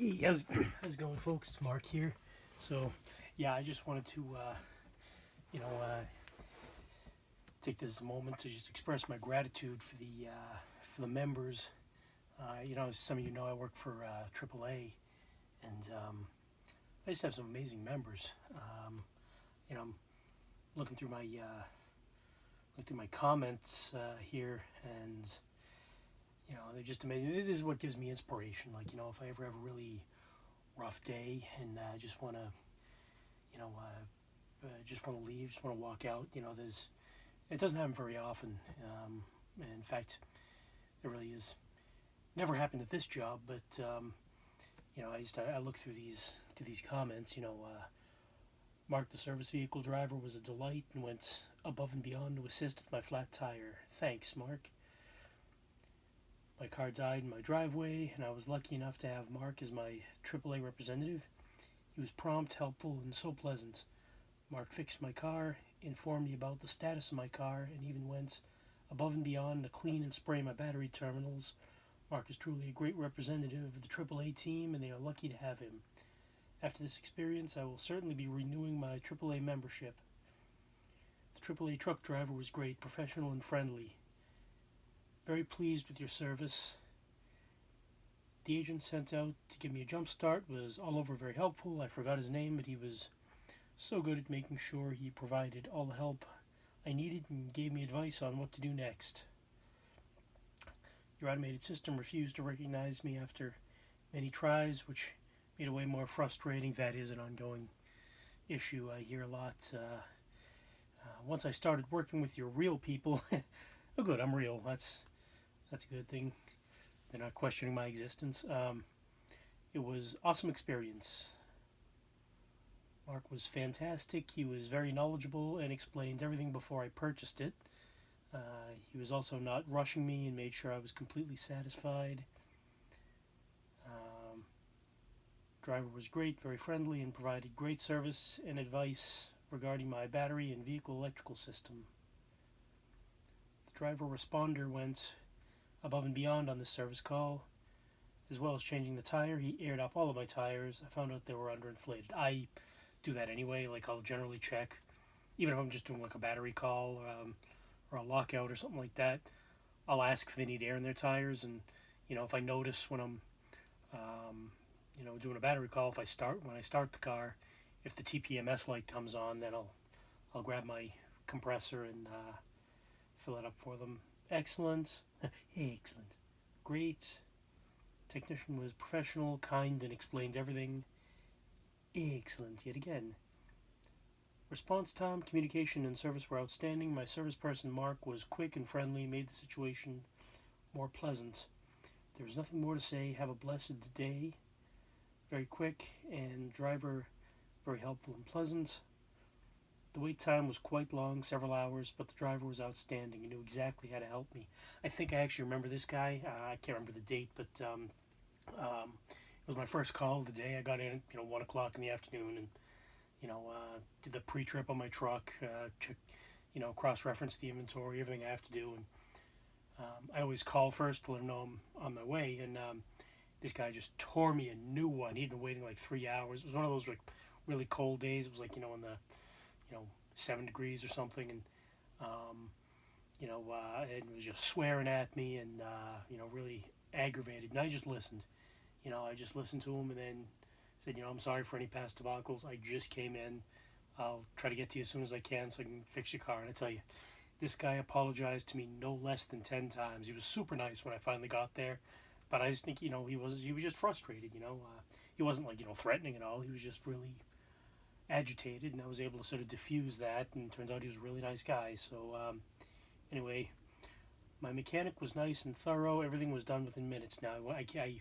Hey, how's it going, folks? It's Mark here. So, yeah, I just wanted to, you know, uh, take this moment to just express my gratitude for the members. As some of you know, I work for AAA, and I just have some amazing members. I'm looking through my comments here, and they're just amazing. This is what gives me inspiration. Like, if I ever have a really rough day and I just want to you know, just want to leave, just want to walk out. It doesn't happen very often. And in fact, it really is never happened at this job. But I look through these comments. Mark, the service vehicle driver, was a delight and went above and beyond to assist with my flat tire. Thanks, Mark. My car died in my driveway, and I was lucky enough to have Mark as my AAA representative. He was prompt, helpful, and so pleasant. Mark fixed my car, informed me about the status of my car, and even went above and beyond to clean and spray my battery terminals. Mark is truly a great representative of the AAA team, and they are lucky to have him. After this experience, I will certainly be renewing my AAA membership. The AAA truck driver was great, professional, and friendly. Very pleased with your service. The agent sent out to give me a jump start was all over very helpful. I forgot his name, but he was so good at making sure he provided all the help I needed and gave me advice on what to do next. Your automated system refused to recognize me after many tries, which made it way more frustrating. That is an ongoing issue I hear a lot. Once I started working with your real people, oh good, I'm real. That's a good thing. They're not questioning my existence. It was awesome experience. Mark was fantastic. He was very knowledgeable and explained everything before I purchased it. He was also not rushing me and made sure I was completely satisfied. Driver was great, very friendly, and provided great service and advice regarding my battery and vehicle electrical system. The driver responder went above and beyond on this service call. As well as changing the tire, he aired up all of my tires. I found out they were underinflated. I do that anyway. Like, I'll generally check, even if I'm just doing like a battery call or a lockout or something like that. I'll ask if they need air in their tires, and if I notice when I'm doing a battery call, when I start the car, if the TPMS light comes on, then I'll grab my compressor and fill it up for them. Excellent. Excellent. Great. Technician was professional, kind, and explained everything. Excellent yet again. Response time, communication, and service were outstanding. My service person, Mark, was quick and friendly, made the situation more pleasant. There was nothing more to say. Have a blessed day. Very quick, and driver very helpful and pleasant. The wait time was quite long, several hours, but the driver was outstanding and knew exactly how to help me. I think I actually remember this guy. I can't remember the date, but it was my first call of the day. I got in at 1 o'clock in the afternoon, and did the pre-trip on my truck, cross-reference the inventory, everything I have to do, and I always call first to let him know I'm on my way, and this guy just tore me a new one. He'd been waiting like 3 hours. It was one of those like really cold days. It was like in the 7 degrees or something, and and was just swearing at me and really aggravated. And I just listened. I just listened to him and then said, I'm sorry for any past debacles. I just came in. I'll try to get to you as soon as I can so I can fix your car. And I tell you, this guy apologized to me no less than 10 times. He was super nice when I finally got there. But I just think, he was just frustrated, He wasn't like, threatening at all. He was just really agitated, and I was able to sort of diffuse that, and it turns out he was a really nice guy. So, anyway, my mechanic was nice and thorough. Everything was done within minutes. Now, I'd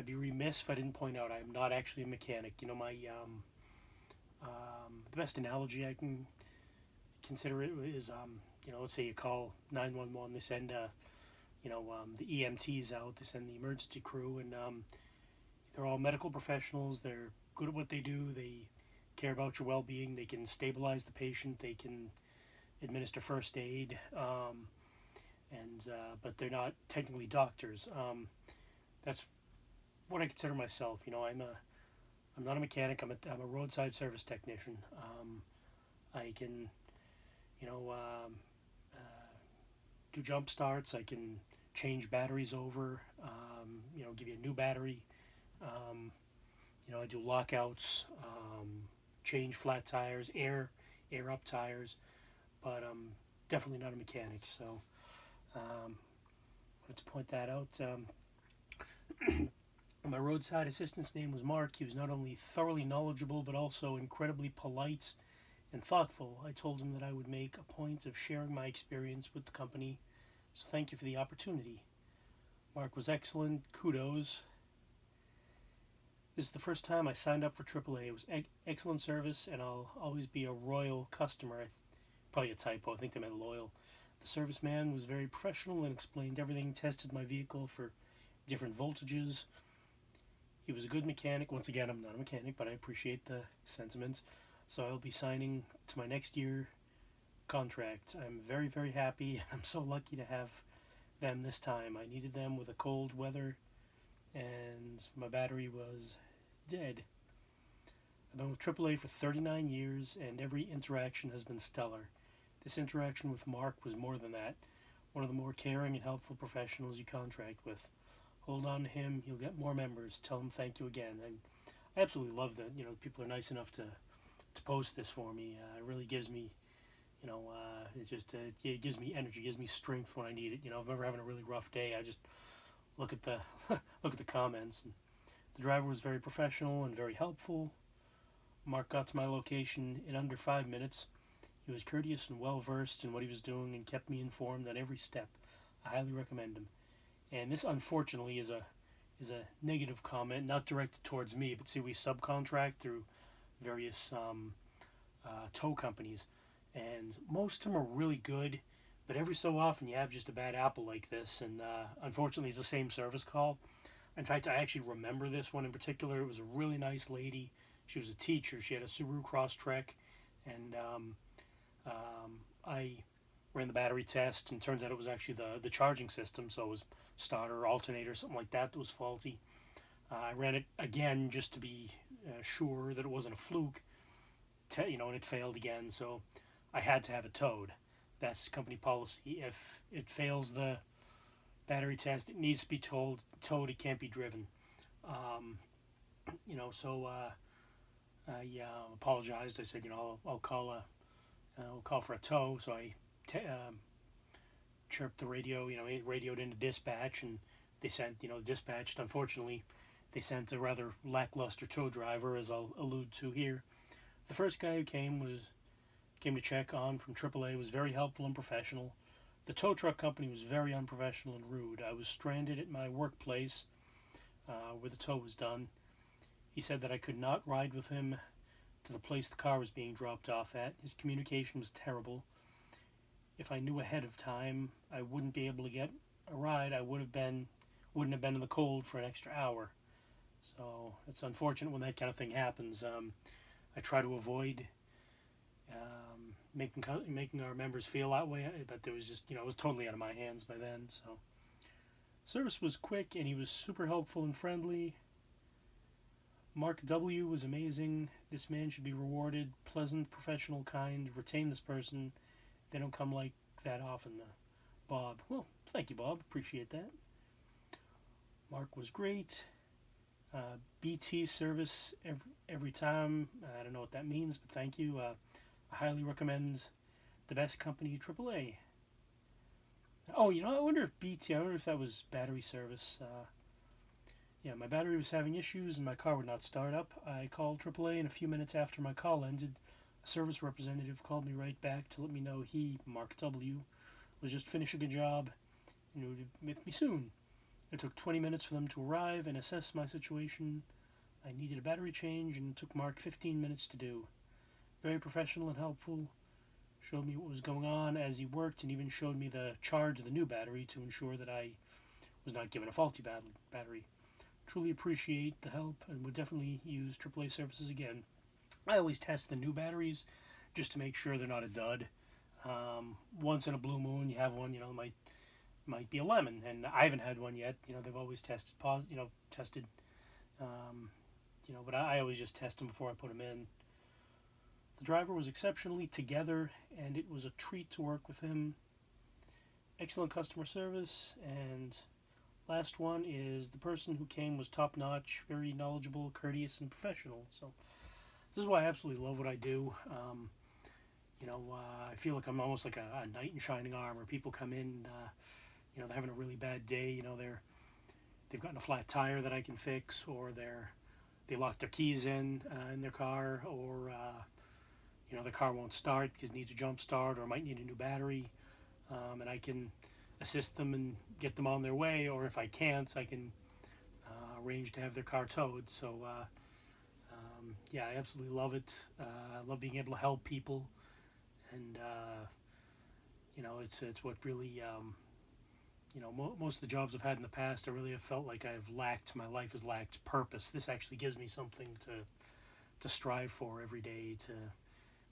be remiss if I didn't point out I am not actually a mechanic. The best analogy I can consider it is, let's say you call 911, they send, the EMTs out, they send the emergency crew, and they're all medical professionals. They're good at what they do. They care about your well-being. They can stabilize the patient. They can administer first aid, but they're not technically doctors. That's what I consider myself. I'm not a mechanic. I'm a roadside service technician. I can, you know, do jump starts. I can change batteries over. Give you a new battery. Um, I do lockouts, change flat tires, air up tires, but definitely not a mechanic. So wanted to point that out. My roadside assistant's name was Mark. He was not only thoroughly knowledgeable but also incredibly polite and thoughtful. I told him that I would make a point of sharing my experience with the company, so thank you for the opportunity. Mark was excellent. Kudos. This is the first time I signed up for AAA. It was excellent service, and I'll always be a royal customer. Probably a typo. I think they meant loyal. The serviceman was very professional and explained everything, tested my vehicle for different voltages. He was a good mechanic. Once again, I'm not a mechanic, but I appreciate the sentiments. So I'll be signing to my next year contract. I'm very, very happy. I'm so lucky to have them this time. I needed them with a cold weather, and my battery was dead. I've been with AAA for 39 years, and every interaction has been stellar. This interaction with Mark was more than that. One of the more caring and helpful professionals you contract with. Hold on to him. You'll get more members. Tell him thank you again. And I absolutely love that. People are nice enough to post this for me. It really gives me, it gives me energy, gives me strength when I need it. If I'm ever having a really rough day, I just look at the look at the comments. And the driver was very professional and very helpful. Mark got to my location in under 5 minutes. He was courteous and well versed in what he was doing and kept me informed on every step. I highly recommend him. And this, unfortunately, is a negative comment, not directed towards me, but see, we subcontract through various tow companies, and most of them are really good, but every so often you have just a bad apple like this, and unfortunately, it's the same service call. In fact, I actually remember this one in particular. It was a really nice lady. She was a teacher. She had a Subaru Crosstrek, and I ran the battery test, and turns out it was actually the charging system, so it was starter, alternator, something like that was faulty. I ran it again just to be sure that it wasn't a fluke, and it failed again, so I had to have it towed. That's company policy. If it fails the battery test, it needs to be towed. It can't be driven. So I apologized. I said, I'll call for a tow. So I chirped the radio. It radioed into dispatch, and they sent, dispatched. Unfortunately, they sent a rather lackluster tow driver, as I'll allude to here. The first guy who came to check on from AAA was very helpful and professional. The tow truck company was very unprofessional and rude. I was stranded at my workplace where the tow was done. He said that I could not ride with him to the place the car was being dropped off at. His communication was terrible. If I knew ahead of time I wouldn't be able to get a ride, I wouldn't have been in the cold for an extra hour. So it's unfortunate when that kind of thing happens. I try to avoid making our members feel that way, but there was just, it was totally out of my hands by then. So service was quick, and he was super helpful and friendly. Mark W. was amazing. This man should be rewarded. Pleasant, professional, kind. Retain this person. They don't come like that often. Bob. Well, thank you, Bob. Appreciate that. Mark was great. BT service every time. I don't know what that means, but thank you. I highly recommend the best company, AAA. Oh, I wonder if that was battery service. My battery was having issues and my car would not start up. I called AAA, and a few minutes after my call ended, a service representative called me right back to let me know he, Mark W., was just finishing a job and would be with me soon. It took 20 minutes for them to arrive and assess my situation. I needed a battery change, and it took Mark 15 minutes to do. Very professional and helpful. Showed me what was going on as he worked, and even showed me the charge of the new battery to ensure that I was not given a faulty battery. Truly appreciate the help and would definitely use AAA services again. I always test the new batteries just to make sure they're not a dud. Once in a blue moon, you have one, might be a lemon, and I haven't had one yet. They've always tested But I always just test them before I put them in. The driver was exceptionally together, and it was a treat to work with him. Excellent customer service, and last one is the person who came was top notch, very knowledgeable, courteous, and professional. So this is why I absolutely love what I do. I feel like I'm almost like a knight in shining armor. People come in, they're having a really bad day. They've gotten a flat tire that I can fix, or they locked their keys in their car, or the car won't start because it needs a jump start, or might need a new battery, and I can assist them and get them on their way. Or if I can't, I can arrange to have their car towed. So I absolutely love it. I love being able to help people, and it's what really most of the jobs I've had in the past, I really have felt like my life has lacked purpose. This actually gives me something to strive for every day, to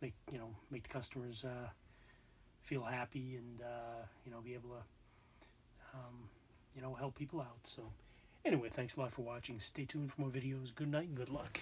make the customers feel happy, and be able to help people out. So anyway, thanks a lot for watching. Stay tuned for more videos. Good night and good luck.